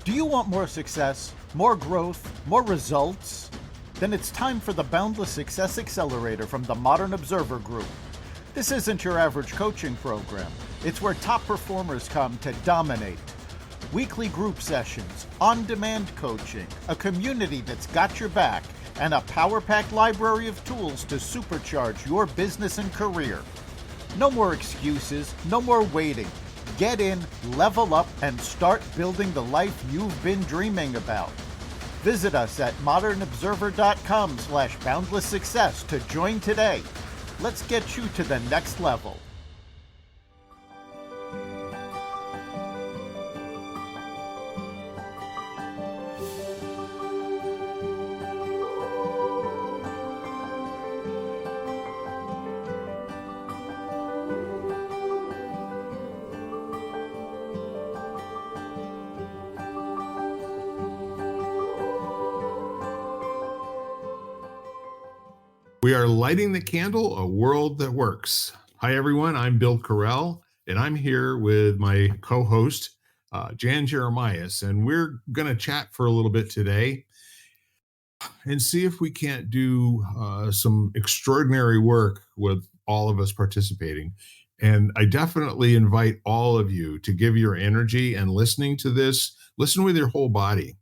Do you want more success, more growth, more results? Then it's time for the Boundless Success Accelerator from the Modern Observer Group. This isn't your average coaching program. It's where top performers come to dominate. Weekly group sessions, on-demand coaching, a community that's got your back, and a power-packed library of tools to supercharge your business and career. No more excuses, no more waiting. Get in, level up, and start building the life you've been dreaming about. Visit us at modernobserver.com/boundless success to join today. Let's get you to the next level. We are lighting the candle, a world that works. Hi, everyone. I'm Bill Correll, and I'm here with my co-host, Jan Jeremias, and we're going to chat for a little bit today and see if we can't do some extraordinary work with all of us participating. And I definitely invite all of you to give your energy and listening to this, listen with your whole body,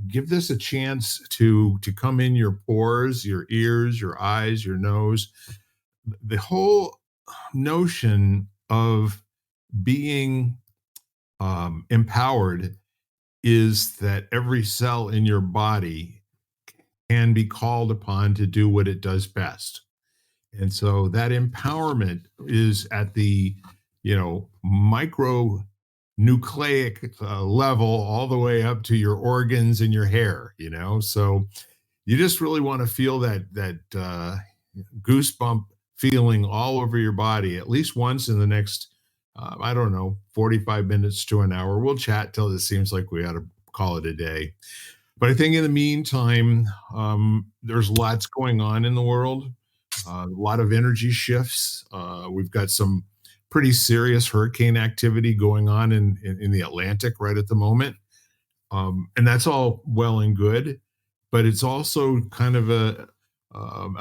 give this a chance to come in your pores, your ears, your eyes, your nose. The whole notion of being empowered is that every cell in your body can be called upon to do what it does best. And so that empowerment is at the, micro nucleic level all the way up to your organs and your hair, so you just really want to feel that goosebump feeling all over your body at least once in the next 45 minutes to an hour. We'll chat till it seems like we ought to call it a day, but I think in the meantime, there's lots going on in the world, a lot of energy shifts. We've got some pretty serious hurricane activity going on in the Atlantic right at the moment. And that's all well and good, but it's also kind of a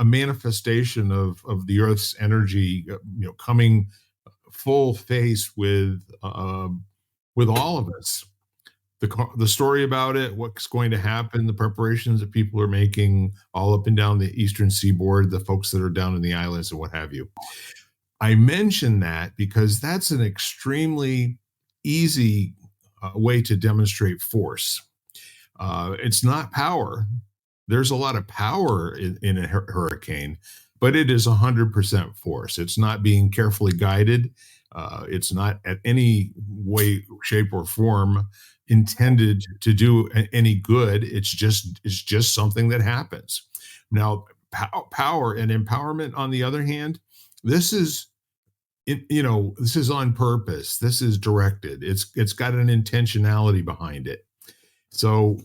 manifestation of the Earth's energy, coming full face with all of us. The story about it, what's going to happen, the preparations that people are making all up and down the eastern seaboard, the folks that are down in the islands and what have you. I mention that because that's an extremely easy way to demonstrate force. It's not power. There's a lot of power in a hurricane, but it is 100% force. It's not being carefully guided. It's not at any way, shape, or form intended to do any good. It's just something that happens. Now, power and empowerment, on the other hand, this is on purpose. This is directed. It's got an intentionality behind it. So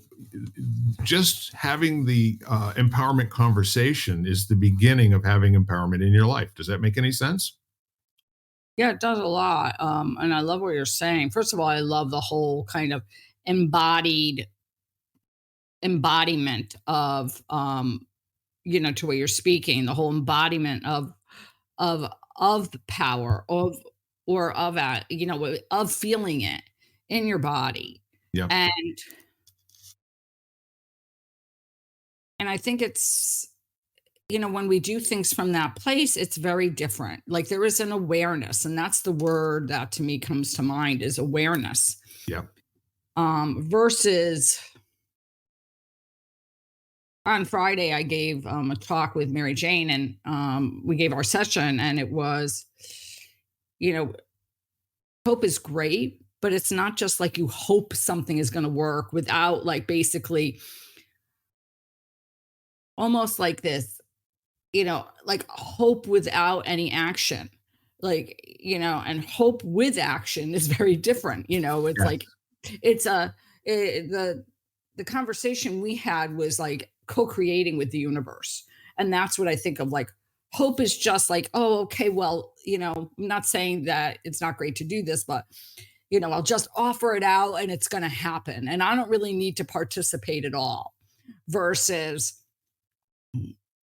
just having the empowerment conversation is the beginning of having empowerment in your life. Does that make any sense? Yeah, it does a lot. And I love what you're saying. First of all, I love the whole kind of embodiment of to what you're speaking, the whole embodiment of the power of feeling it in your body. Yeah. And I think it's, when we do things from that place, it's very different. Like there is an awareness, and that's the word that to me comes to mind is awareness. Yeah. Versus on Friday, I gave a talk with Mary Jane, and we gave our session, and it was, hope is great, but it's not just like you hope something is going to work without basically almost like this, like hope without any action, and hope with action is very different. It's Yeah. like, the conversation we had was like co-creating with the universe. And that's what I think of, like, hope is just like, oh, okay, well, I'm not saying that it's not great to do this, but I'll just offer it out and it's going to happen. And I don't really need to participate at all versus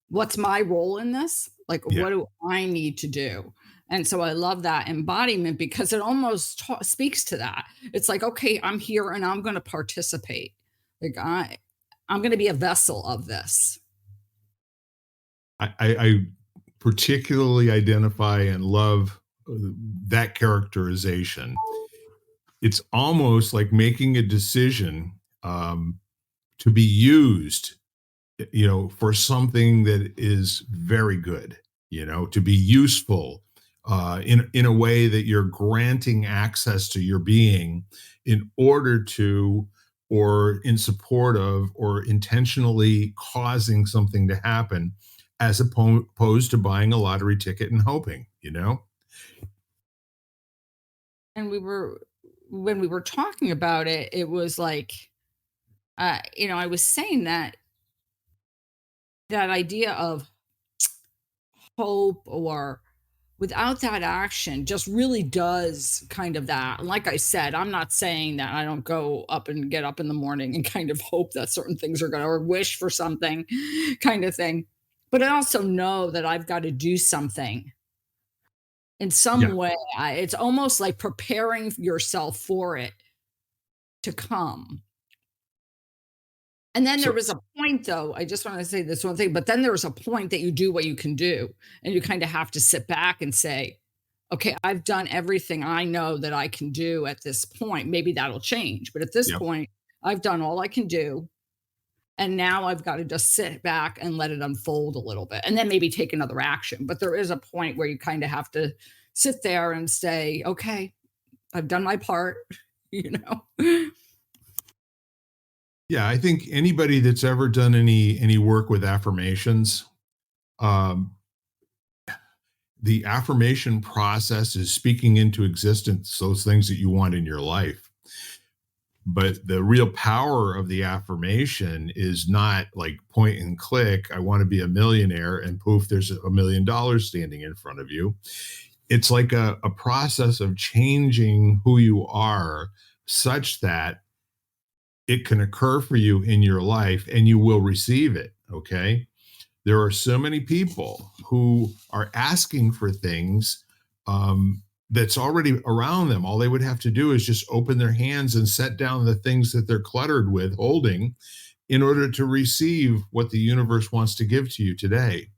what's my role in this? Like, Yeah. what do I need to do? And so I love that embodiment because it almost speaks to that. It's like, okay, I'm here and I'm going to participate. Like I'm going to be a vessel of this. I particularly identify and love that characterization. It's almost like making a decision to be used, for something that is very good, to be useful in a way that you're granting access to your being in order to, or in support of, or intentionally causing something to happen, as opposed to buying a lottery ticket and hoping. And when we were talking about it, it was like, I was saying that idea of hope or without that action just really does kind of that. And like I said, I'm not saying that I don't go up and get up in the morning and kind of hope that certain things are going to, or wish for something kind of thing. But I also know that I've got to do something in Yeah. some way. It's almost like preparing yourself for it to come. And then there So was a point though, I just want to say this one thing, but then there was a point that you do what you can do, and you kind of have to sit back and say, "Okay, I've done everything I know that I can do at this point. Maybe that'll change, but at this yeah. point, I've done all I can do, and now I've got to just sit back and let it unfold a little bit, and then maybe take another action." But there is a point where you kind of have to sit there and say, "Okay, I've done my part," you know. Yeah, I think anybody that's ever done any work with affirmations, um, the affirmation process is speaking into existence those things that you want in your life. But the real power of the affirmation is not like point and click, I want to be a millionaire, and poof, there's $1 million standing in front of you. It's like a process of changing who you are such that it can occur for you in your life and you will receive it. Okay. There are so many people who are asking for things that's already around them. All they would have to do is just open their hands and set down the things that they're cluttered with holding in order to receive what the universe wants to give to you today.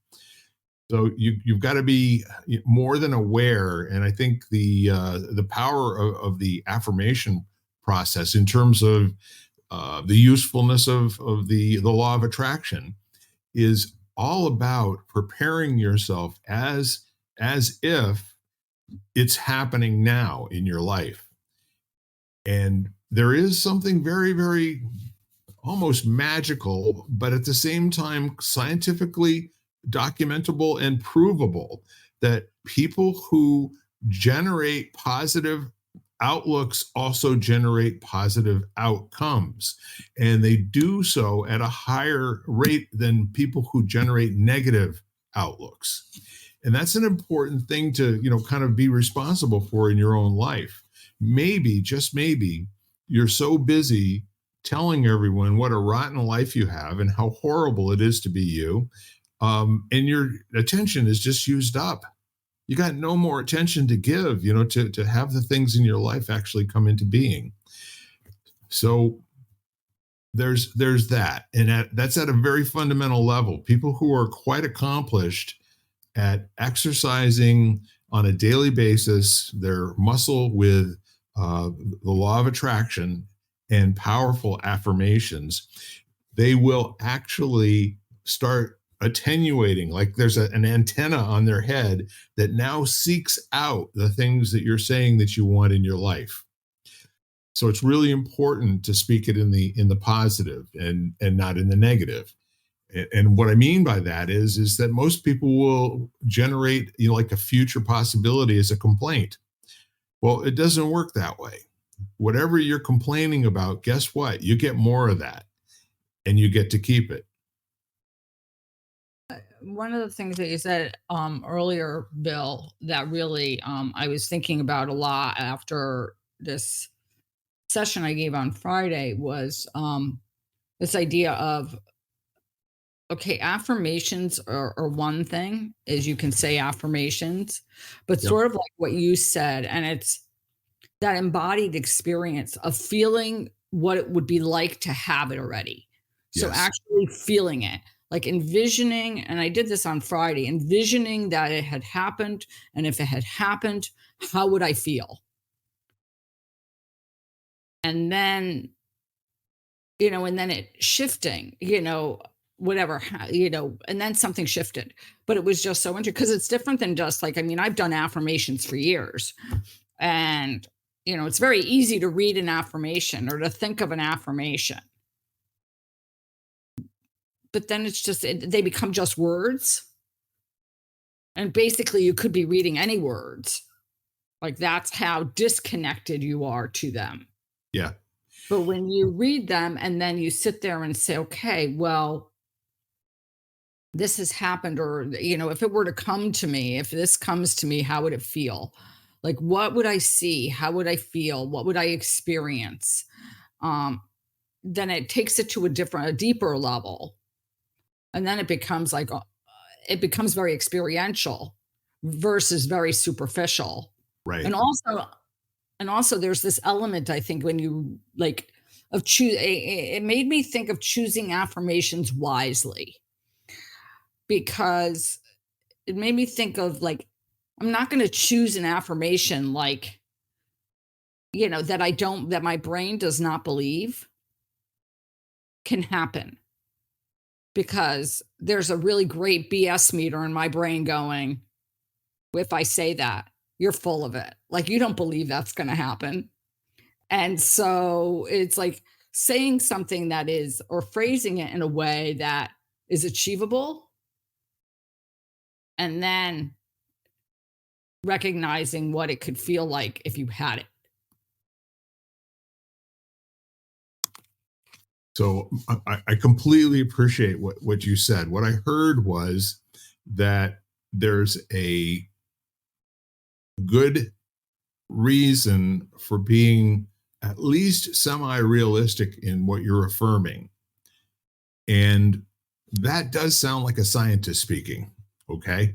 So you've got to be more than aware, and I think the power of the affirmation process in terms of the usefulness of the law of attraction is all about preparing yourself as if it's happening now in your life. And there is something very, very almost magical, but at the same time scientifically documentable and provable, that people who generate positive outlooks also generate positive outcomes. And they do so at a higher rate than people who generate negative outlooks. And that's an important thing to, kind of be responsible for in your own life. Maybe, just maybe, you're so busy telling everyone what a rotten life you have and how horrible it is to be you. And your attention is just used up. You got no more attention to give, to have the things in your life actually come into being. So there's that. And that's at a very fundamental level. People who are quite accomplished at exercising on a daily basis their muscle with the law of attraction and powerful affirmations, they will actually start attenuating, like there's an antenna on their head that now seeks out the things that you're saying that you want in your life. So it's really important to speak it in the positive and not in the negative. And what I mean by that is that most people will generate, like a future possibility as a complaint. Well, it doesn't work that way. Whatever you're complaining about, guess what? You get more of that and you get to keep it. One of the things that you said earlier, Bill, that really I was thinking about a lot after this session I gave on Friday was this idea of, okay, affirmations are one thing, is you can say affirmations, but Yep. sort of like what you said, and it's that embodied experience of feeling what it would be like to have it already. So Yes. actually feeling it, like envisioning, and I did this on Friday, envisioning that it had happened, and if it had happened, how would I feel? And then, and then it shifting, whatever, and then something shifted. But it was just so interesting because it's different than just like, I mean, I've done affirmations for years, and, it's very easy to read an affirmation or to think of an affirmation. But then it's just, they become just words. And basically, you could be reading any words. Like that's how disconnected you are to them. Yeah. But when you read them and then you sit there and say, okay, well, this has happened, or, if it were to come to me, if this comes to me, how would it feel? Like, what would I see? How would I feel? What would I experience? Then it takes it to a deeper level. And then it becomes like, it becomes very experiential versus very superficial. Right. And also there's this element, I think, when you like of choose, it made me think of choosing affirmations wisely, because it made me think of like, I'm not going to choose an affirmation like, that my brain does not believe can happen, because there's a really great BS meter in my brain going, if I say that, you're full of it. Like, you don't believe that's going to happen. And so it's like saying something that is, or phrasing it in a way that is achievable, and then recognizing what it could feel like if you had it. So I completely appreciate what you said. What I heard was that there's a good reason for being at least semi-realistic in what you're affirming. And that does sound like a scientist speaking. Okay.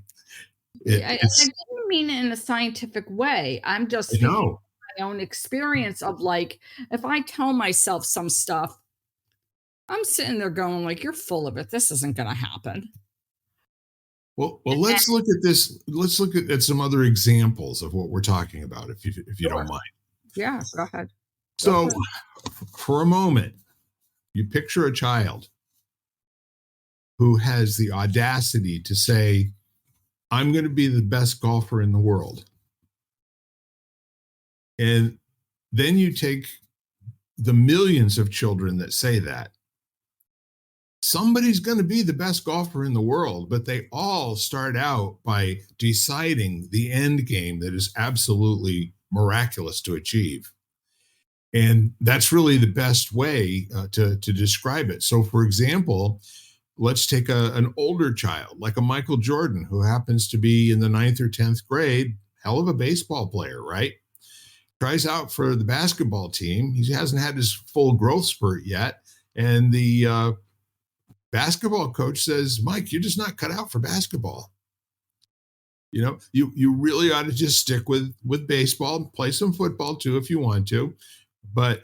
I didn't mean it in a scientific way. I'm just I speaking know. my own experience of like, if I tell myself some stuff, I'm sitting there going like, you're full of it. This isn't going to happen. Well, let's look at this. Let's look at some other examples of what we're talking about, if you Sure. don't mind. Yeah, go ahead. So, for a moment, you picture a child who has the audacity to say, I'm going to be the best golfer in the world. And then you take the millions of children that say that. Somebody's going to be the best golfer in the world, but they all start out by deciding the end game that is absolutely miraculous to achieve. And that's really the best way to describe it. So, for example, let's take an older child like a Michael Jordan, who happens to be in the 9th or 10th grade, hell of a baseball player, right? Tries out for the basketball team. He hasn't had his full growth spurt yet. And the basketball coach says, Mike, you're just not cut out for basketball. You really ought to just stick with baseball, play some football too if you want to. But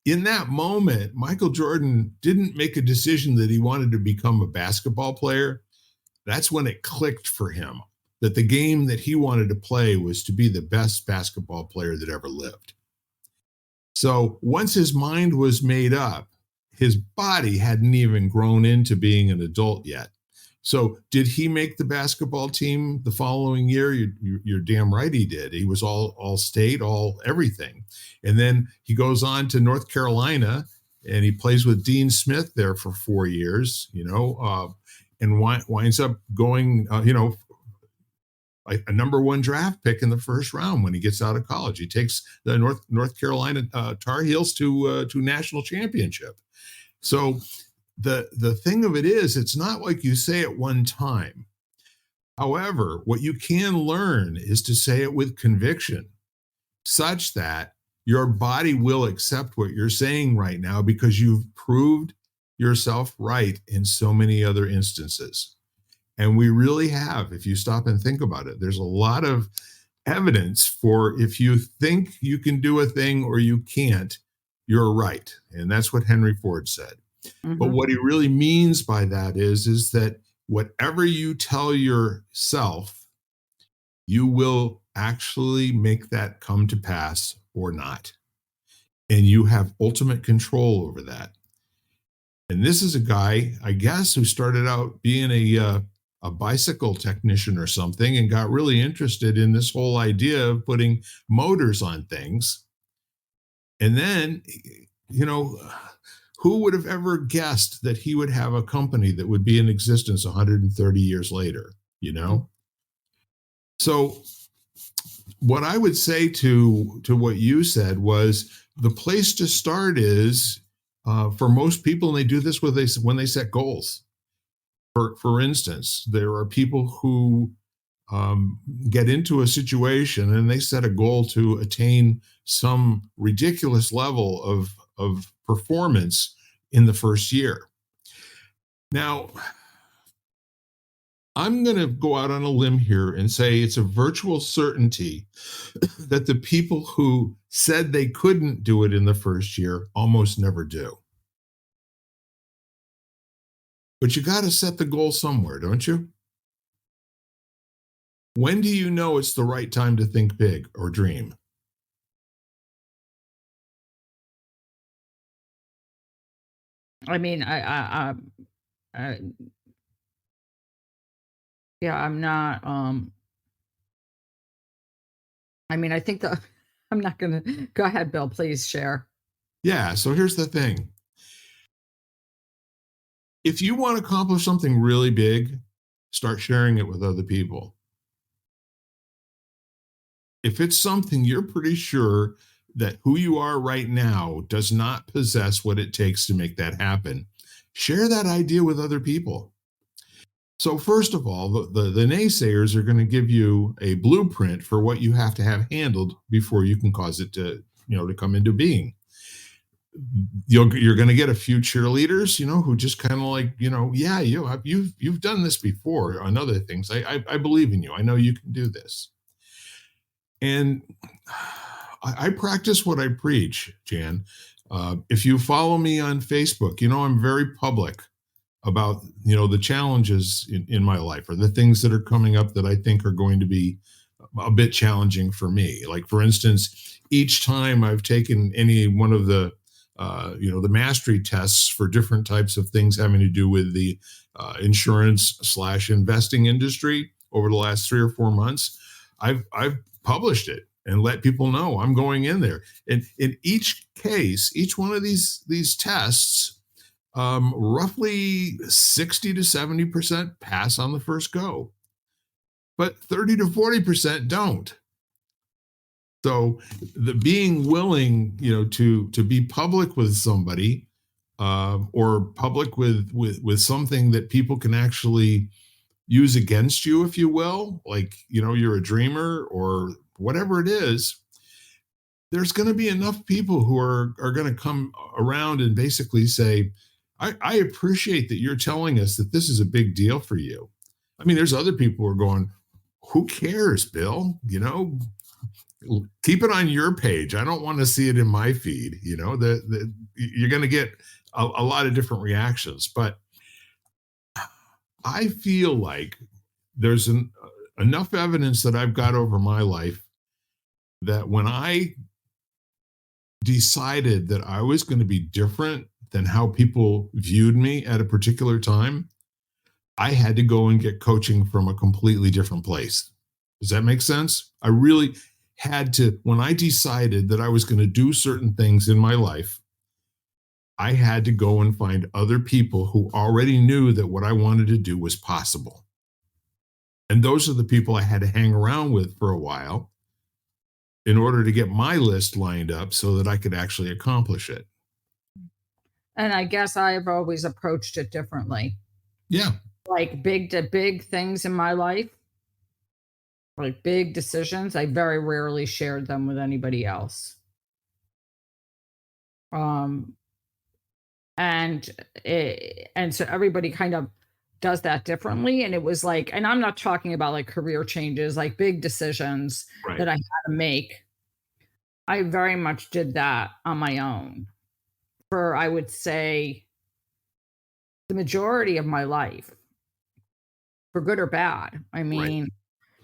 in that moment, Michael Jordan didn't make a decision that he wanted to become a basketball player. That's when it clicked for him that the game that he wanted to play was to be the best basketball player that ever lived. So once his mind was made up, his body hadn't even grown into being an adult yet. So did he make the basketball team the following year? You're damn right he did. He was all state, all everything. And then he goes on to North Carolina and he plays with Dean Smith there for 4 years, and winds up going, a number one draft pick in the first round when he gets out of college. He takes the North Carolina Tar Heels to national championship. So the thing of it is, it's not like you say it one time. However, what you can learn is to say it with conviction, such that your body will accept what you're saying right now because you've proved yourself right in so many other instances. And we really have, if you stop and think about it. There's a lot of evidence for if you think you can do a thing or you can't, you're right. And that's what Henry Ford said. But what he really means by that is that whatever you tell yourself, you will actually make that come to pass or not. And you have ultimate control over that. And this is a guy, I guess, who started out being a bicycle technician or something and got really interested in this whole idea of putting motors on things. And then, you know, who would have ever guessed that he would have a company that would be in existence 130 years later, you know? So what I would say to what you said was the place to start is for most people, and they do this when they set goals. For instance, there are people who get into a situation and they set a goal to attain some ridiculous level of performance in the first year. Now, I'm going to go out on a limb here and say it's a virtual certainty that the people who said they couldn't do it in the first year almost never do. But you got to set the goal somewhere, don't you? When do you know it's the right time to think big or dream? I mean, yeah, I'm not, I mean, I think that I'm not gonna go ahead, Bill, please share. Yeah, so here's the thing. If you want to accomplish something really big, start sharing it with other people. If it's something you're pretty sure that who you are right now does not possess what it takes to make that happen, share that idea with other people. So first of all, the naysayers are going to give you a blueprint for what you have to have handled before you can cause it to, to come into being. You're going to get a few cheerleaders, who just kind of like, yeah, you've done this before on other things. I believe in you. I know you can do this. And I practice what I preach, Jan. If you follow me on Facebook, I'm very public about, the challenges in my life or the things that are coming up that I think are going to be a bit challenging for me. Like, for instance, each time I've taken any one of the mastery tests for different types of things having to do with the insurance/investing industry over the last 3 or 4 months, I've published it and let people know I'm going in there. And in each case, each one of these tests, roughly 60 to 70% pass on the first go, but 30 to 40% don't. So the being willing, to be public with somebody, or public with something that people can actually use against you, if you will, like, you're a dreamer or whatever it is, there's going to be enough people who are going to come around and basically say, I appreciate that you're telling us that this is a big deal for you. I mean, there's other people who are going, who cares, Bill? Keep it on your page. I don't want to see it in my feed. You're going to get a lot of different reactions. But I feel like there's enough evidence that I've got over my life that when I decided that I was going to be different than how people viewed me at a particular time, I had to go and get coaching from a completely different place. Does that make sense? I really had to, when I decided that I was going to do certain things in my life, I had to go and find other people who already knew that what I wanted to do was possible. And those are the people I had to hang around with for a while in order to get my list lined up so that I could actually accomplish it. And I guess I've always approached it differently. Yeah. Like big things in my life, like big decisions, I very rarely shared them with anybody else. Um, and so everybody kind of does that differently. And it was like, and I'm not talking about like career changes, like big decisions Right. that I had to make. I very much did that on my own for, I would say, the majority of my life, for good or bad. I Right. mean,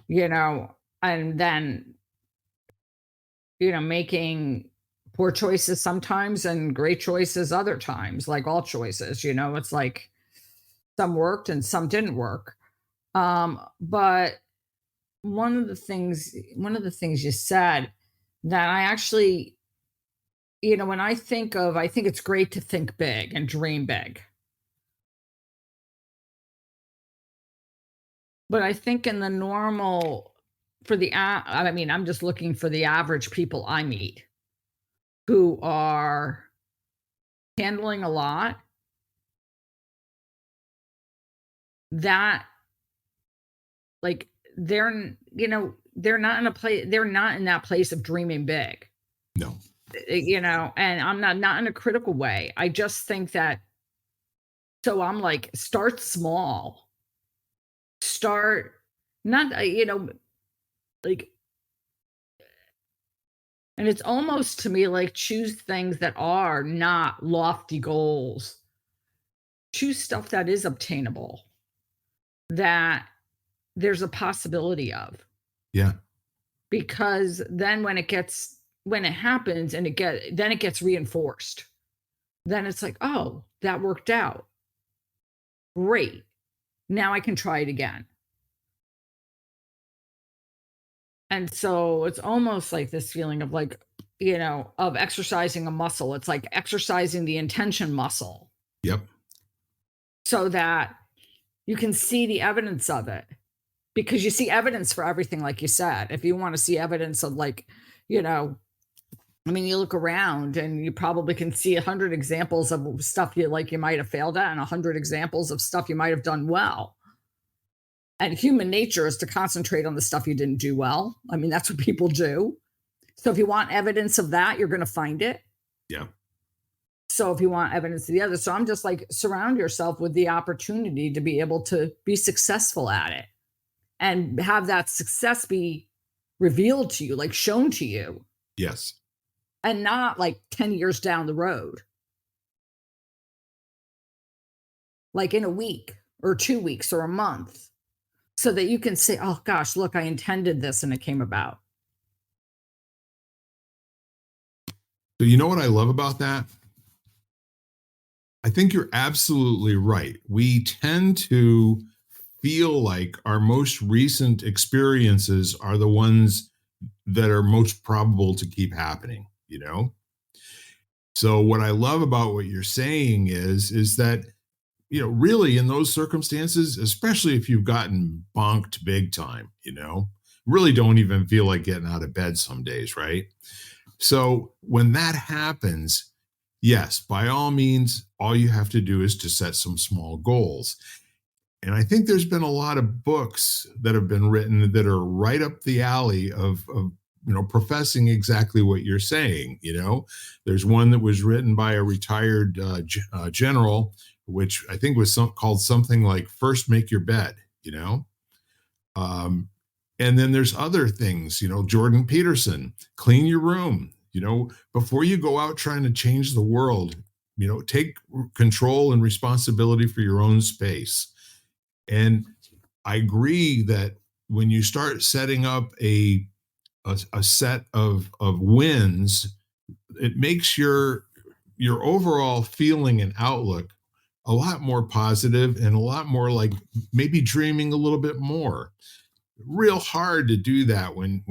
you know, and then, making poor choices sometimes and great choices other times, like all choices, it's like some worked and some didn't work. But one of the things you said that I actually, when I think it's great to think big and dream big. But I think in the normal I mean, I'm just looking for the average people I meet who are handling a lot that, like, they're not in that place of dreaming big. No. And I'm not in a critical way. I just think that, so I'm like, start small. Start not, like, and it's almost to me like choose things that are not lofty goals. Choose stuff that is obtainable, that there's a possibility of. Yeah. Because then when it happens and then it gets reinforced. Then it's like, "Oh, that worked out. Great. Now I can try it again." And so it's almost like this feeling of like, of exercising a muscle. It's like exercising the intention muscle Yep. so that you can see the evidence of it, because you see evidence for everything, like you said. If you want to see evidence of, like, you know, I mean, you look around and you probably can see 100 examples of stuff you might have failed at, and 100 examples of stuff you might have done well. And human nature is to concentrate on the stuff you didn't do well. I mean, that's what people do. So if you want evidence of that, you're going to find it. Yeah. So if you want evidence of the other, so I'm just like, surround yourself with the opportunity to be able to be successful at it and have that success be revealed to you, like shown to you, Yes. and not like 10 years down the road, like in a week or 2 weeks or a month, so that you can say, "Oh gosh, look, I intended this and it came about." So you know what I love about that? I think you're absolutely right. We tend to feel like our most recent experiences are the ones that are most probable to keep happening, you know? So what I love about what you're saying is that, really in those circumstances, especially if you've gotten bonked big time, really don't even feel like getting out of bed some days, right? So when that happens, yes, by all means, all you have to do is to set some small goals. And I think there's been a lot of books that have been written that are right up the alley of professing exactly what you're saying. There's one that was written by a retired general, which I think was called something like "First Make Your Bed." Um, and then there's other things. Jordan Peterson, "Clean your room." Before you go out trying to change the world, take control and responsibility for your own space. And I agree that when you start setting up a set of wins, it makes your overall feeling and outlook a lot more positive and a lot more like maybe dreaming a little bit more. Real hard to do that when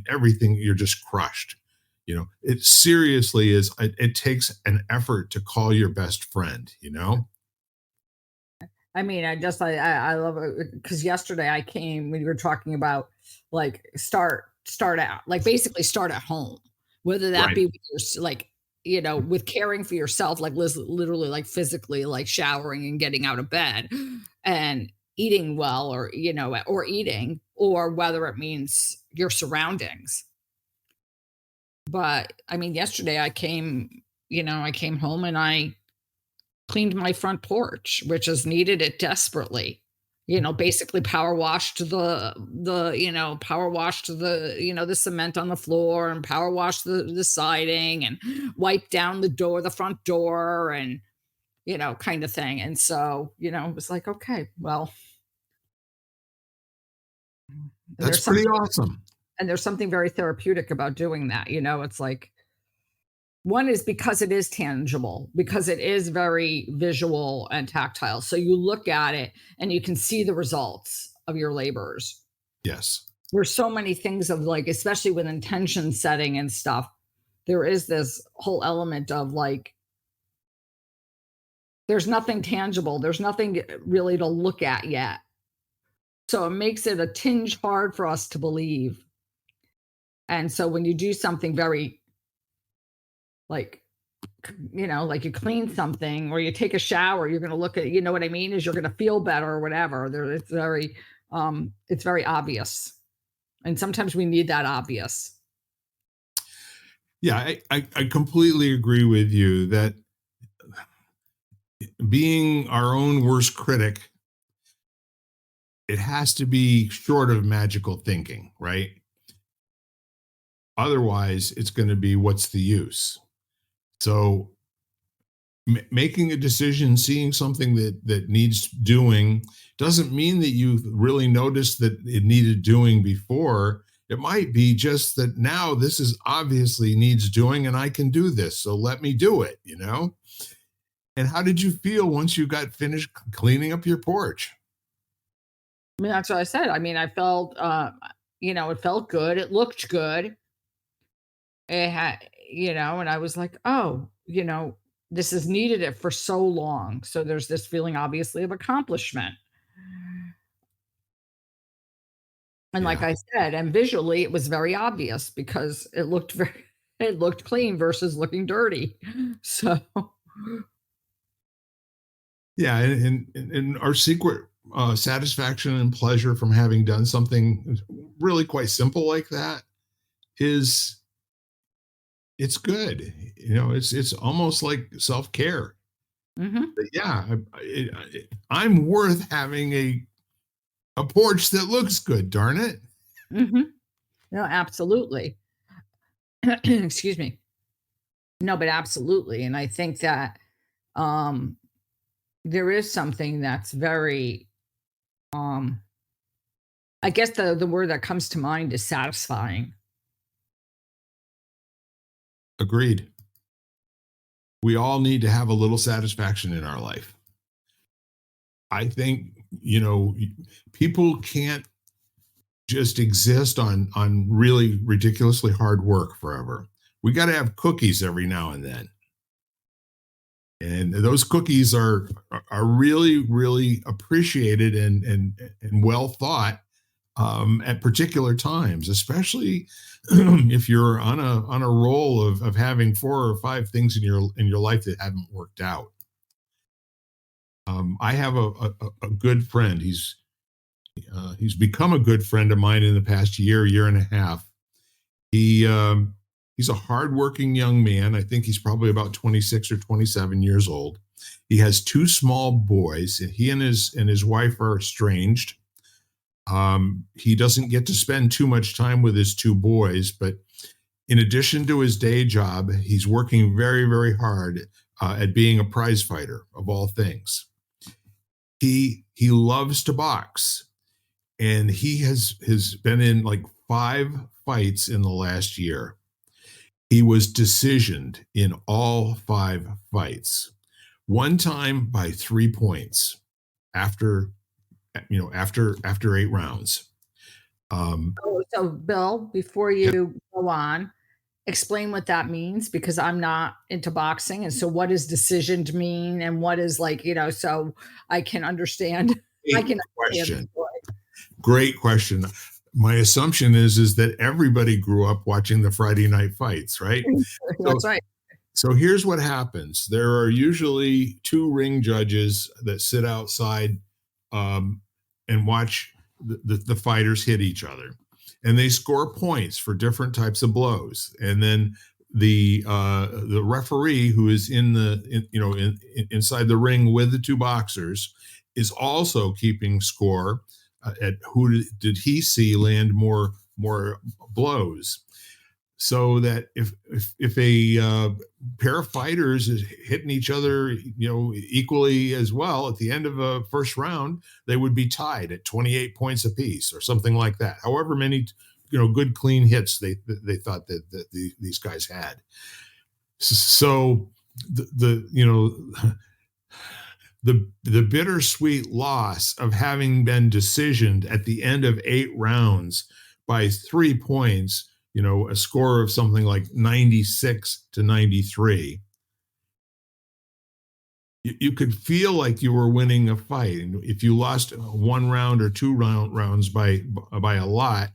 everything, you're just crushed. It seriously is. It takes an effort to call your best friend. I mean, I love it because yesterday I came when you were talking about, like, start out, like, basically start at home, whether that Right. be with like, with caring for yourself, like literally, like physically, like showering and getting out of bed and eating well, or eating, or whether it means your surroundings. But I mean, yesterday I came, I came home and I cleaned my front porch, which has needed it desperately. Basically power washed power washed the cement on the floor, and power washed the siding, and wiped down the front door, and kind of thing. And so, it was like, okay, well, That's there's pretty something awesome. and there's something very therapeutic about doing that. It's like, one is because it is tangible, because it is very visual and tactile. So you look at it and you can see the results of your labors. Yes. There's so many things of, like, especially with intention setting and stuff, there is this whole element of, like, there's nothing tangible. There's nothing really to look at yet. So it makes it a tinge hard for us to believe. And so when you do something very, like, like you clean something or you take a shower, you're going to look at, what I mean, is you're going to feel better or whatever. It's very obvious. And sometimes we need that obvious. Yeah, I completely agree with you that being our own worst critic, it has to be short of magical thinking, right? Otherwise, it's going to be, what's the use? So making a decision, seeing something that needs doing, doesn't mean that you really noticed that it needed doing before. It might be just that now this is obviously needs doing, and I can do this, so let me do it. And how did you feel once you got finished cleaning up your porch? I mean, that's what I said. I mean, I felt, it felt good. It looked good. It had, and I was like, oh, this has needed it for so long. So there's this feeling, obviously, of accomplishment. And like Yeah. I said, and visually, it was very obvious because it looked clean versus looking dirty. So, Yeah, and our secret satisfaction and pleasure from having done something really quite simple like that is, it's good. It's almost like self-care. mhm, But yeah, I'm worth having a porch that looks good, darn it. mhm. No, absolutely. Excuse me. No, but absolutely. And I think that, um, there is something that's very, um, I guess the word that comes to mind is satisfying. Agreed. We all need to have a little satisfaction in our life. I think, people can't just exist on really ridiculously hard work forever. We got to have cookies every now and then. And those cookies are really, really appreciated and well thought, at particular times, especially if you're on a roll of having 4 or 5 things in your life that haven't worked out. I have a good friend. He's become a good friend of mine in the past year and a half. He's a hardworking young man. I think he's probably about 26 or 27 years old. He has 2 small boys. He and his wife are estranged. He doesn't get to spend too much time with his 2 boys, but in addition to his day job, he's working very, very hard at being a prize fighter, of all things. He loves to box, and he has been in like 5 fights in the last year. He was decisioned in all 5 fights. One time by 3 points after 8 rounds. So, Bill, before Yeah. you go on, explain what that means, because I'm not into boxing. And so, what does decisioned mean? And what is, like, so I can understand. I Great can understand the question. story. Great question. My assumption is that everybody grew up watching the Friday night fights, right? So That's right. so here's what happens. There are usually 2 ring judges that sit outside, um, and watch the fighters hit each other, and they score points for different types of blows. And then the referee who is inside the ring with the two boxers is also keeping score at who did he see land more blows, so that if a pair of fighters is hitting each other equally as well at the end of a first round, they would be tied at 28 points apiece or something like that, however many good clean hits they thought that these guys had. So the bittersweet loss of having been decisioned at the end of 8 rounds by 3 points, a score of something like 96-93. You could feel like you were winning a fight, and if you lost 1 round or 2 rounds by a lot,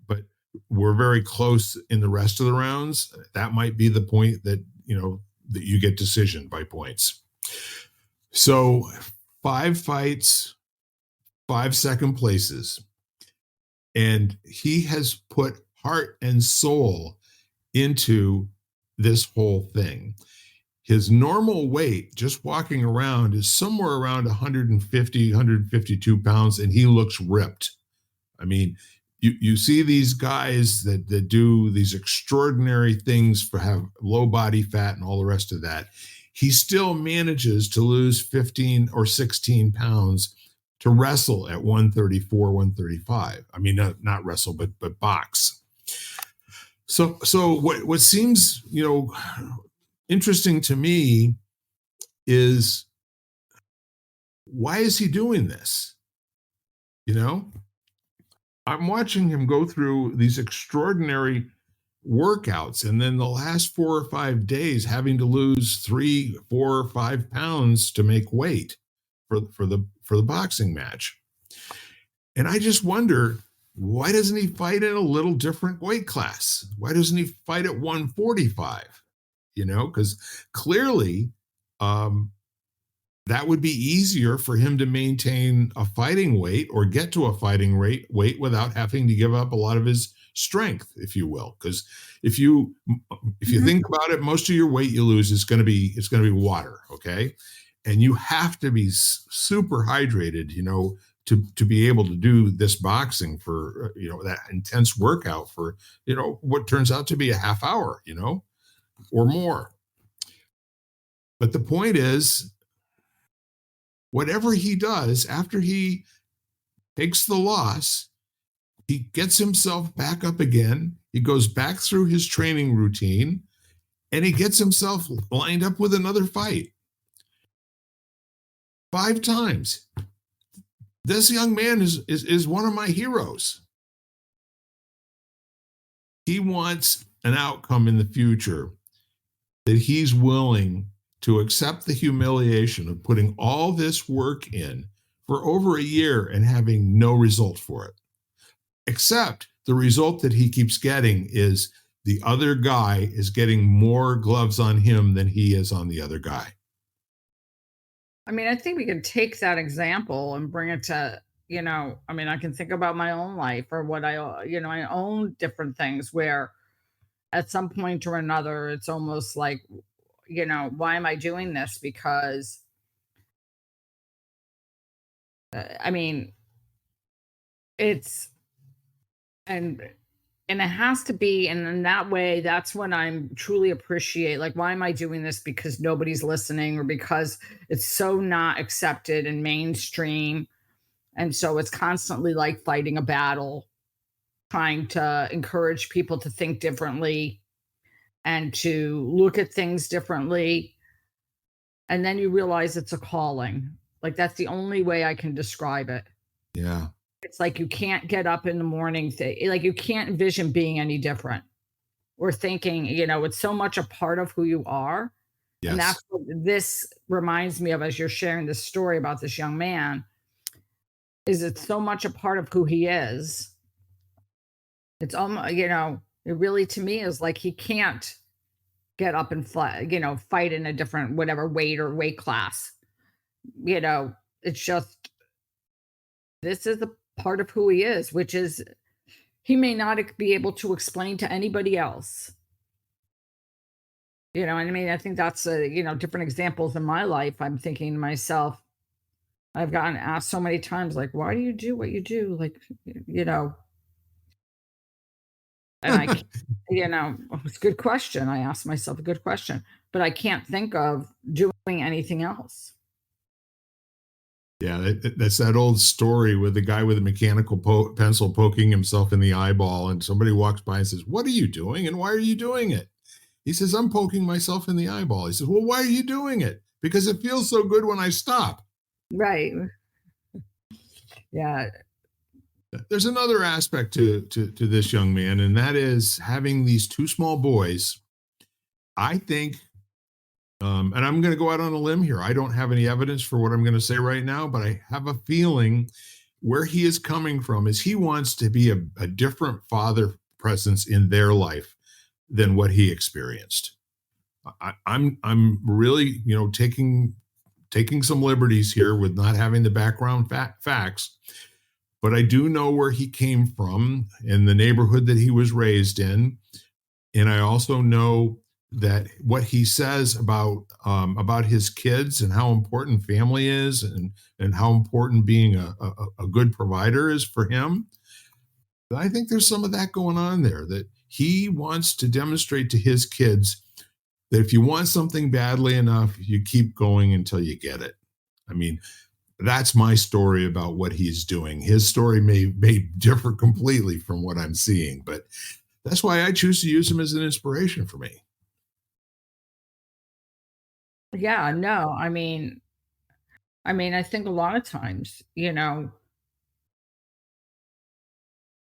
but were very close in the rest of the rounds, that might be the point that that you get decisioned by points. So 5 fights, 5 second places, and he has put heart and soul into this whole thing. His normal weight, just walking around, is somewhere around 150, 152 pounds, and he looks ripped. I mean, you see these guys that do these extraordinary things for have low body fat and all the rest of that. He still manages to lose 15 or 16 pounds to wrestle at 134, 135. I mean, not wrestle, but box. So what seems, interesting to me is, why is he doing this? I'm watching him go through these extraordinary workouts, and then the last 4 or 5 days having to lose 3, 4, or 5 pounds to make weight for the boxing match. And I just wonder, why doesn't he fight in a little different weight class? Why doesn't he fight at 145? Because clearly that would be easier for him to maintain a fighting weight or get to a fighting weight without having to give up a lot of his strength, if you will. Because if you think about it, most of your weight you lose is going to be water, okay? And you have to be super hydrated, to be able to do this boxing for that intense workout for what turns out to be a half hour, or more. But the point is, whatever he does after he takes the loss, he gets himself back up again. He goes back through his training routine, and he gets himself lined up with another fight. 5 times. This young man is one of my heroes. He wants an outcome in the future that he's willing to accept the humiliation of putting all this work in for over a year and having no result for it. Except the result that he keeps getting is the other guy is getting more gloves on him than he is on the other guy. I mean, I think we can take that example and bring it to, I can think about my own life or what I own different things where at some point or another, it's almost like, why am I doing this? Because, it's, and it has to be, and in that way, that's when I'm truly appreciate, like, why am I doing this? Because nobody's listening, or because it's so not accepted and mainstream. And so it's constantly like fighting a battle, trying to encourage people to think differently and to look at things differently. And then you realize it's a calling. Like, that's the only way I can describe it. Yeah. It's like you can't get up in the morning, like you can't envision being any different or thinking, it's so much a part of who you are. Yes. And that's what this reminds me of as you're sharing this story about this young man, is it's so much a part of who he is. It's almost, it really to me is like he can't get up and fight in a different whatever weight or weight class. It's just, this is the part of who he is, which is he may not be able to explain to anybody else. and I mean, I think that's different examples in my life. I'm thinking to myself, I've gotten asked so many times, like, why do you do what you do? Like, you know, and I, can't- it's a good question. I asked myself a good question, but I can't think of doing anything else. Yeah, that's that old story with the guy with a mechanical pencil poking himself in the eyeball, and somebody walks by and says, "What are you doing? And why are you doing it?" He says, "I'm poking myself in the eyeball." He says, "Well, why are you doing it?" "Because it feels so good when I stop." Right. Yeah. There's another aspect to this young man, and that is having these two small boys. I think, and I'm going to go out on a limb here. I don't have any evidence for what I'm going to say right now, but I have a feeling where he is coming from is he wants to be a different father presence in their life than what he experienced. I'm really taking some liberties here with not having the background facts, but I do know where he came from in the neighborhood that he was raised in, and I also know that what he says about his kids and how important family is, and how important being a good provider is for him. I think there's some of that going on there, that he wants to demonstrate to his kids that if you want something badly enough, you keep going until you get it. I mean, that's my story about what he's doing. His story may differ completely from what I'm seeing, but that's why I choose to use him as an inspiration for me. Yeah. No, I think a lot of times,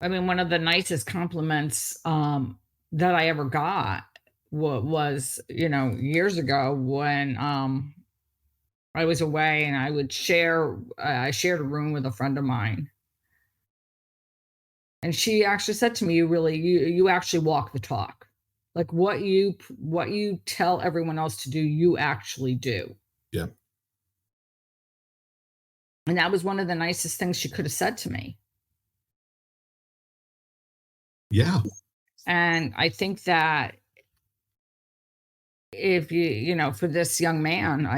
one of the nicest compliments that I ever got was, years ago when I was away and I shared a room with a friend of mine. And she actually said to me, you actually walk the talk. Like what you tell everyone else to do, you actually do. Yeah. And that was one of the nicest things she could have said to me. Yeah. And I think that if for this young man, I,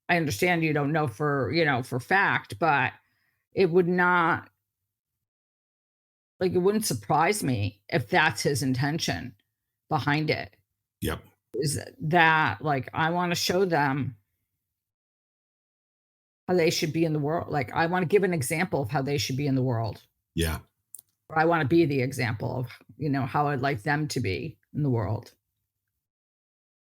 I understand you don't know for fact, but it would not it wouldn't surprise me if that's his intention behind it. Yep. Is that like I want to show them how they should be in the world. Like I want to give an example of how they should be in the world. Yeah. Or I want to be the example of, how I'd like them to be in the world.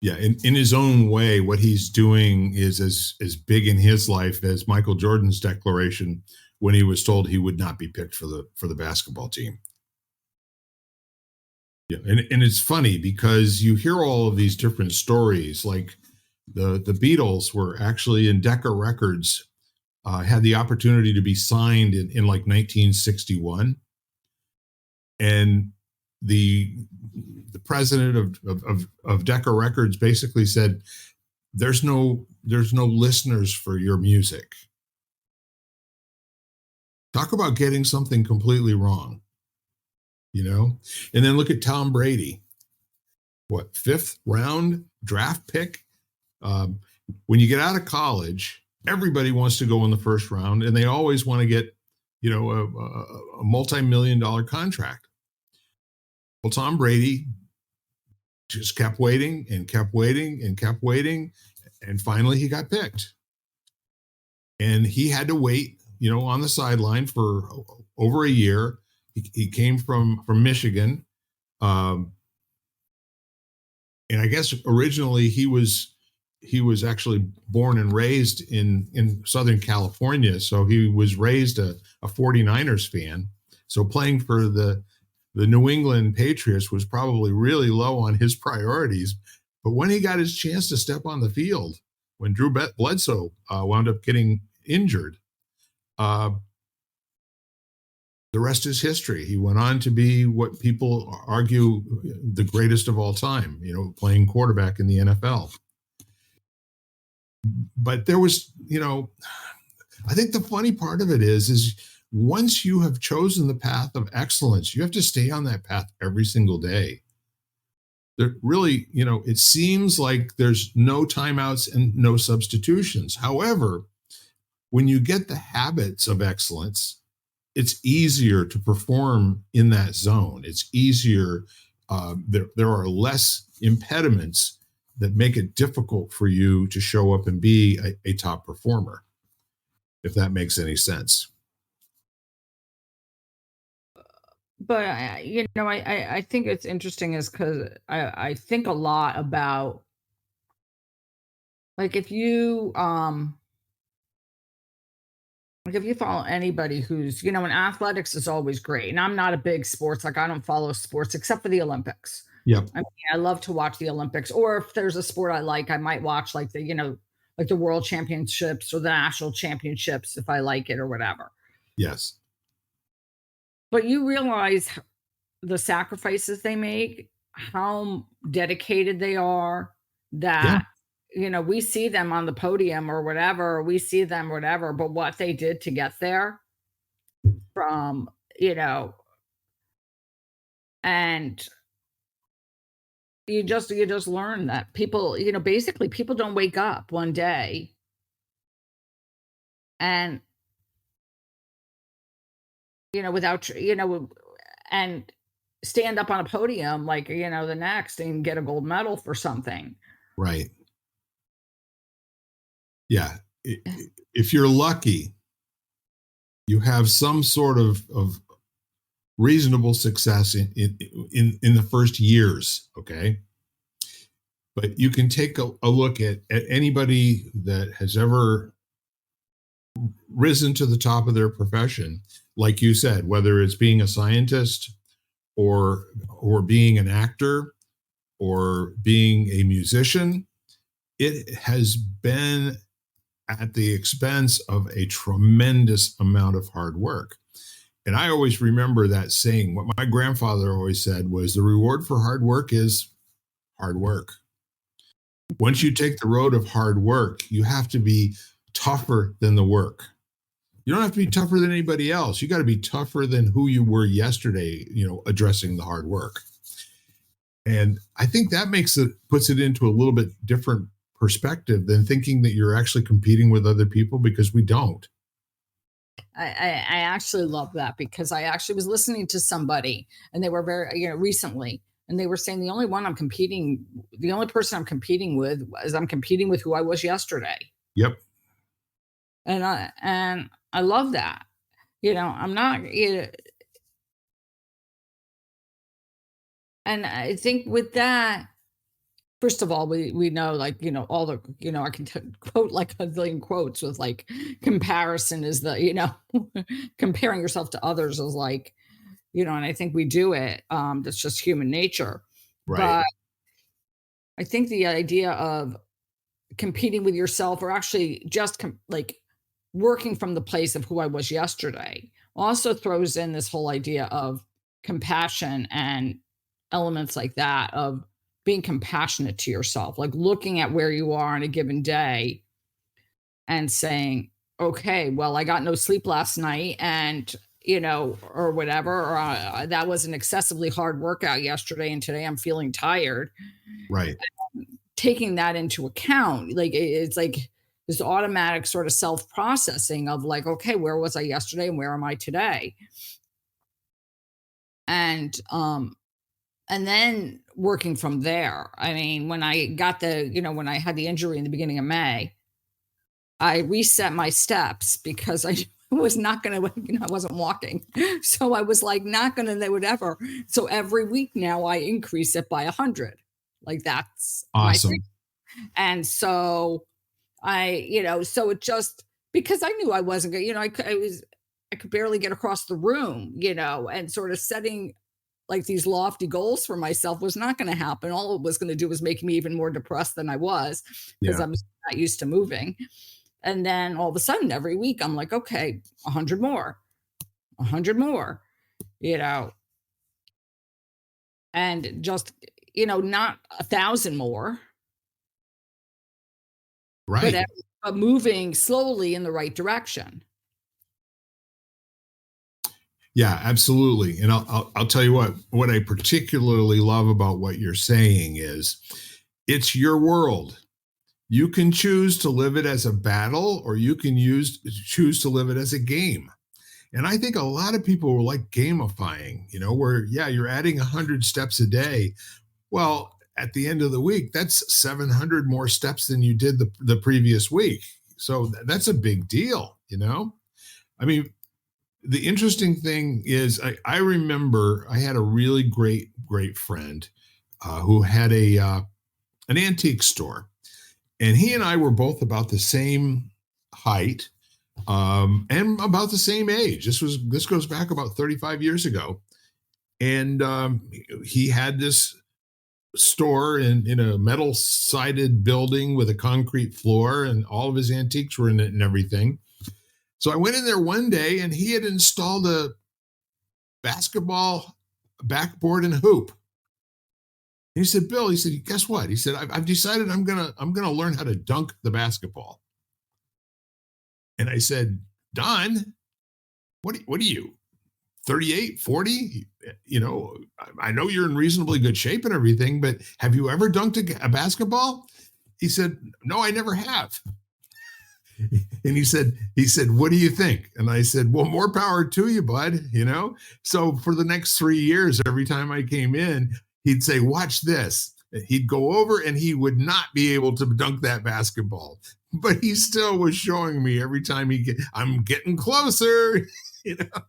Yeah. In his own way, what he's doing is as big in his life as Michael Jordan's declaration when he was told he would not be picked for the basketball team. Yeah. And it's funny because you hear all of these different stories, like the Beatles were actually in Decca Records, had the opportunity to be signed in like 1961. And the president of Decca Records basically said, there's no listeners for your music. Talk about getting something completely wrong, and then look at Tom Brady, what, 5th round draft pick. When you get out of college, everybody wants to go in the first round, and they always want to get a multi-million-dollar contract. Well, Tom Brady just kept waiting and kept waiting and kept waiting, and finally he got picked. And he had to wait, on the sideline for over a year. He came from Michigan, and I guess originally he was actually born and raised in Southern California, so he was raised a 49ers fan. So playing for the New England Patriots was probably really low on his priorities. But when he got his chance to step on the field, when Drew Bledsoe wound up getting injured, the rest is history. He went on to be what people argue the greatest of all time, playing quarterback in the NFL. But there was, I think the funny part of it is once you have chosen the path of excellence, you have to stay on that path every single day. there really, it seems like there's no timeouts and no substitutions. However, when you get the habits of excellence, it's easier to perform in that zone. It's easier. There are less impediments that make it difficult for you to show up and be a top performer, if that makes any sense. But I think it's interesting is because I think a lot about, like, if you follow anybody who's, in athletics is always great. And I'm not a big sports, like I don't follow sports except for the Olympics. Yep. I mean, I love to watch the Olympics, or if there's a sport I like, I might watch like like the world championships or the national championships if I like it or whatever. Yes. But you realize the sacrifices they make, how dedicated they are, Yeah. that, we see them on the podium or whatever, we see them whatever, but what they did to get there from, and you just learn that people, basically people don't wake up one day and, without, and stand up on a podium like, the next and get a gold medal for something. Right. Yeah. If you're lucky, you have some sort of reasonable success in the first years. Okay. But you can take a look at anybody that has ever risen to the top of their profession, like you said, whether it's being a scientist or being an actor or being a musician, it has been at the expense of a tremendous amount of hard work. And I always remember that saying. What my grandfather always said was, the reward for hard work is hard work. Once you take the road of hard work, you have to be tougher than the work. You don't have to be tougher than anybody else. You got to be tougher than who you were yesterday, addressing the hard work. And I think that puts it into a little bit different perspective than thinking that you're actually competing with other people, because we don't. I actually love that, because I actually was listening to somebody and they were very, recently, and they were saying the only person I'm competing with is I'm competing with who I was yesterday. Yep. And I love that. I'm not, and I think with that, first of all, we know, like, all the, I can quote like a million quotes with like, comparison is the, comparing yourself to others is like, and I think we do it. That's just human nature. Right. But I think the idea of competing with yourself, or actually just like working from the place of who I was yesterday, also throws in this whole idea of compassion and elements like that, of being compassionate to yourself, like looking at where you are on a given day and saying, okay, well, I got no sleep last night, and, or whatever, or that was an excessively hard workout yesterday, and today I'm feeling tired. Right. Taking that into account, like it's like this automatic sort of self-processing of like, okay, where was I yesterday and where am I today? And then working from there. I mean, when I got when I had the injury in the beginning of May, I reset my steps because I was not going to, I wasn't walking. So I was like, not going to, whatever. So every week now I increase it by 100. Like that's awesome. My thing. And so so it just, because I knew I wasn't going, I could barely get across the room, and sort of setting like these lofty goals for myself was not going to happen. All it was going to do was make me even more depressed than I was, because I'm not used to moving. And then all of a sudden, every week, I'm like, okay, 100 more, 100 more, and just, not 1,000 more. Right. But moving slowly in the right direction. Yeah, absolutely. And I'll tell you what I particularly love about what you're saying is it's your world. You can choose to live it as a battle, or you can choose to live it as a game. And I think a lot of people will like gamifying, where, yeah, you're adding 100 steps a day. Well, at the end of the week, that's 700 more steps than you did the previous week. So that's a big deal, I mean, the interesting thing is I remember I had a really great friend who had an antique store, and he and I were both about the same height, and about the same age. This goes back about 35 years ago, and he had this store in a metal sided building with a concrete floor, and all of his antiques were in it and everything. So I went in there one day, and he had installed a basketball backboard and hoop. And he said, "Bill," he said, "guess what?" He said, "I've decided I'm gonna learn how to dunk the basketball." And I said, "Don, what are you, 38, 40? I know you're in reasonably good shape and everything, but have you ever dunked a basketball?" He said, "No, I never have." And he said, "What do you think?" And I said, "Well, more power to you, bud." So for the next 3 years, every time I came in, he'd say, "Watch this." He'd go over and he would not be able to dunk that basketball, but he still was showing me every time I'm getting closer, you know.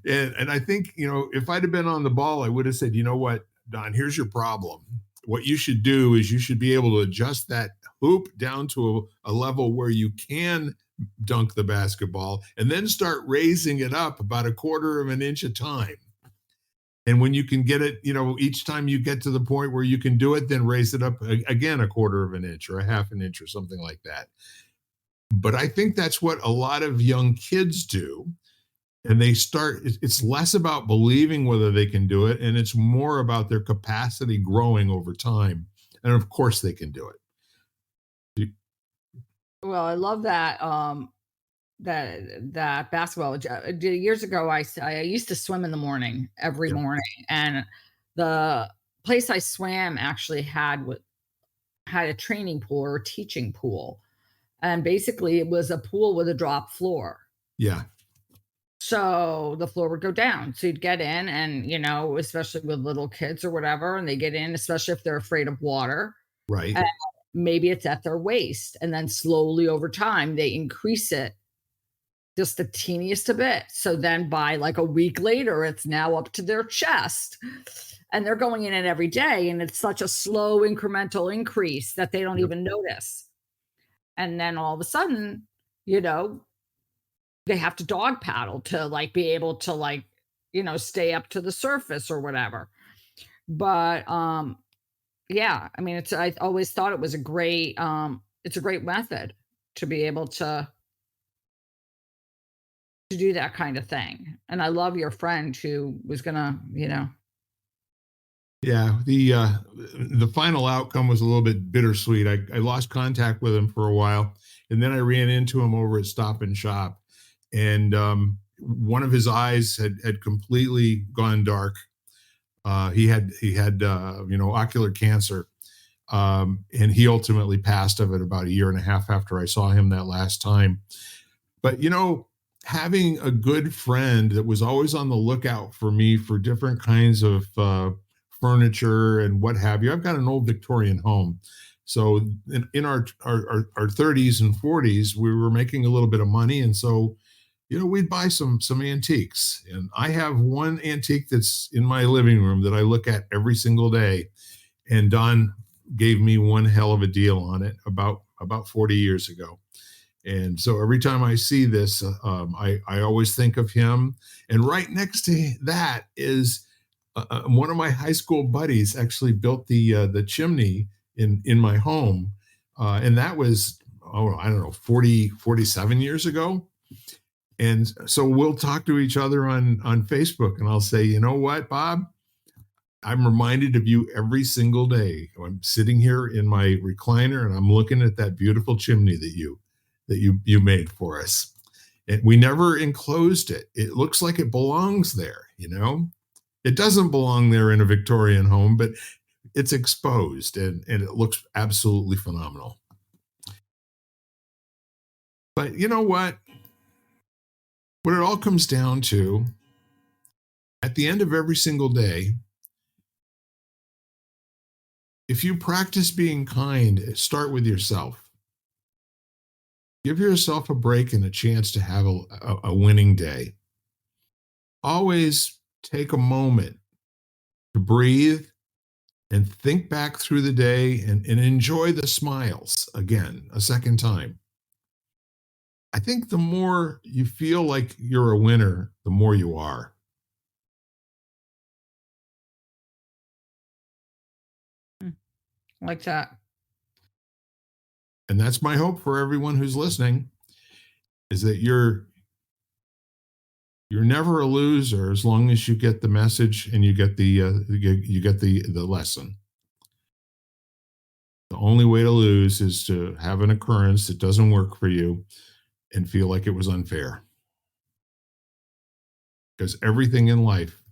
And I think, if I'd have been on the ball, I would have said, "You know what, Don, here's your problem. What you should do is you should be able to adjust that hoop down to a level where you can dunk the basketball, and then start raising it up about a quarter of an inch at a time. And when you can get it, each time you get to the point where you can do it, then raise it up again a quarter of an inch or a half an inch or something like that." But I think that's what a lot of young kids do. And it's less about believing whether they can do it, and it's more about their capacity growing over time. And of course they can do it. Well, I love that. That basketball. Years ago, I used to swim in the morning every Yeah. morning, and the place I swam actually had a training pool or a teaching pool, and basically it was a pool with a drop floor. Yeah. So the floor would go down. So you'd get in, and especially with little kids or whatever, and they get in, especially if they're afraid of water. Right. And maybe it's at their waist, and then slowly over time they increase it just the teeniest a bit. So then by like a week later, it's now up to their chest. And they're going in it every day. And it's such a slow incremental increase that they don't Yep. even notice. And then all of a sudden, you know, they have to dog paddle to like be able to like, stay up to the surface or whatever. But yeah, I mean I always thought it was it's a great method to be able to do that kind of thing. And I love your friend who was gonna, Yeah. The final outcome was a little bit bittersweet. I lost contact with him for a while, and then I ran into him over at Stop and Shop, and one of his eyes had completely gone dark. He had ocular cancer, and he ultimately passed of it about a year and a half after I saw him that last time. But having a good friend that was always on the lookout for me for different kinds of furniture and what have you. I've got an old Victorian home, so in our 30s and 40s, we were making a little bit of money, and so we'd buy some antiques. And I have one antique that's in my living room that I look at every single day. And Don gave me one hell of a deal on it about 40 years ago. And so every time I see this, I always think of him. And right next to that is one of my high school buddies actually built the chimney in my home. And that was, I don't know, 47 years ago. And so we'll talk to each other on Facebook, and I'll say, "You know what, Bob? I'm reminded of you every single day. I'm sitting here in my recliner and I'm looking at that beautiful chimney that you made for us." We never enclosed it. It looks like it belongs there, It doesn't belong there in a Victorian home, but it's exposed and it looks absolutely phenomenal. But you know what? What it all comes down to, at the end of every single day, if you practice being kind, start with yourself. Give yourself a break and a chance to have a winning day. Always take a moment to breathe and think back through the day and enjoy the smiles again, a second time. I think the more you feel like you're a winner, the more you are. Like that. And that's my hope for everyone who's listening, is that you're never a loser as long as you get the message and you get the lesson. The only way to lose is to have an occurrence that doesn't work for you and feel like it was unfair. Because everything in life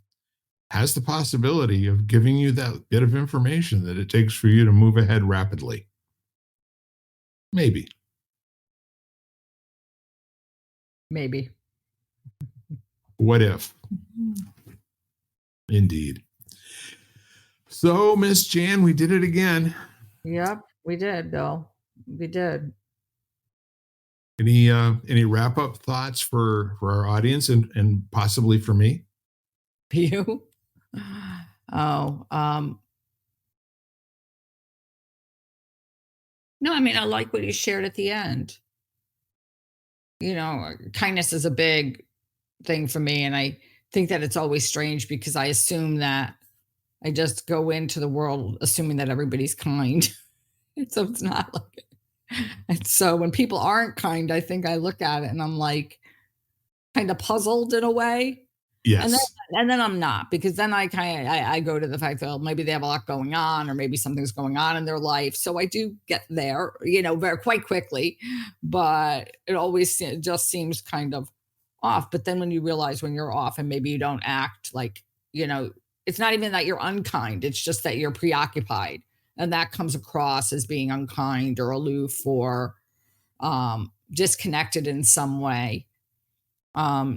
has the possibility of giving you that bit of information that it takes for you to move ahead rapidly. Maybe. What if? Indeed. So, Miss Jan, we did it again. Yep, we did, Bill. We did. Any wrap-up thoughts for our audience and possibly for me? You? No, I mean, I like what you shared at the end. Kindness is a big thing for me. And I think that it's always strange because I assume that I just go into the world assuming that everybody's kind. So it's not like it. And so when people aren't kind, I think I look at it and I'm like kind of puzzled in a way. Yes. And then I'm not, because then I go to the fact that, well, maybe they have a lot going on, or maybe something's going on in their life. So I do get there, very quite quickly, but it always just seems kind of off. But then when you realize when you're off and maybe you don't act like, it's not even that you're unkind. It's just that you're preoccupied, and that comes across as being unkind or aloof or disconnected in some way.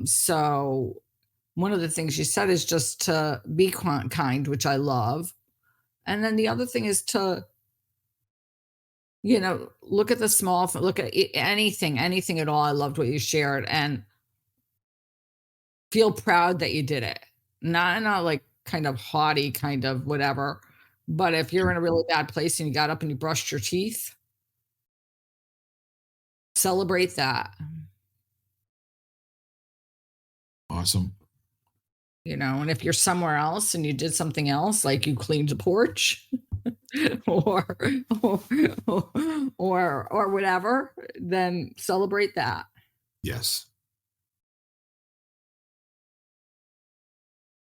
So one of the things you said is just to be kind, which I love. And then the other thing is to, look at the small, look at anything at all. I loved what you shared, and feel proud that you did it. Not like kind of haughty, kind of whatever. But if you're in a really bad place and you got up and you brushed your teeth, celebrate that. Awesome. And if you're somewhere else and you did something else, like you cleaned the porch or whatever, then celebrate that. Yes.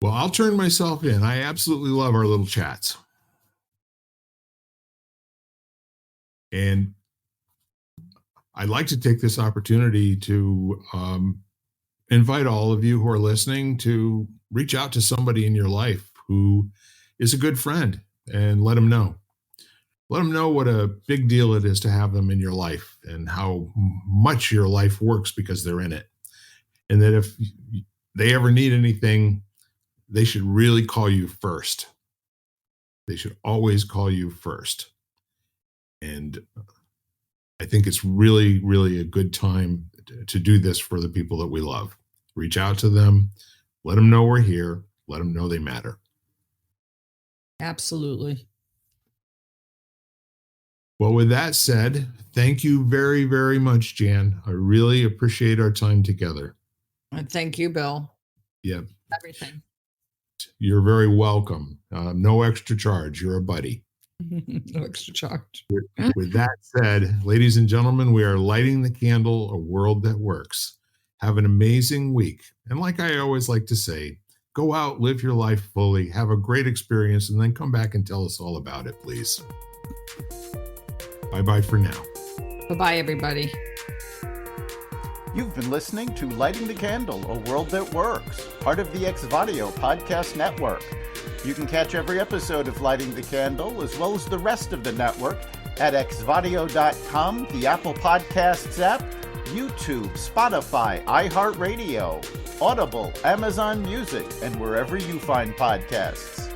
Well, I'll turn myself in. I absolutely love our little chats. And I'd like to take this opportunity to invite all of you who are listening to reach out to somebody in your life who is a good friend and let them know. Let them know what a big deal it is to have them in your life and how much your life works because they're in it. And that if they ever need anything, they should really call you first. They should always call you first. And I think it's really, really a good time to do this for the people that we love. Reach out to them, let them know we're here, let them know they matter. Absolutely. Well, with that said, thank you very, very much, Jan. I really appreciate our time together. And thank you, Bill. Yeah. Everything. You're very welcome. No extra charge. You're a buddy. No extra charge. With that said, ladies and gentlemen, we are lighting the candle, a world that works. Have an amazing week. And like I always like to say, go out, live your life fully, have a great experience, and then come back and tell us all about it, please. Bye-bye for now. Bye-bye, everybody. You've been listening to Lighting the Candle, A World That Works, part of the Xvadio podcast network. You can catch every episode of Lighting the Candle, as well as the rest of the network, at xvadio.com, the Apple Podcasts app, YouTube, Spotify, iHeartRadio, Audible, Amazon Music, and wherever you find podcasts.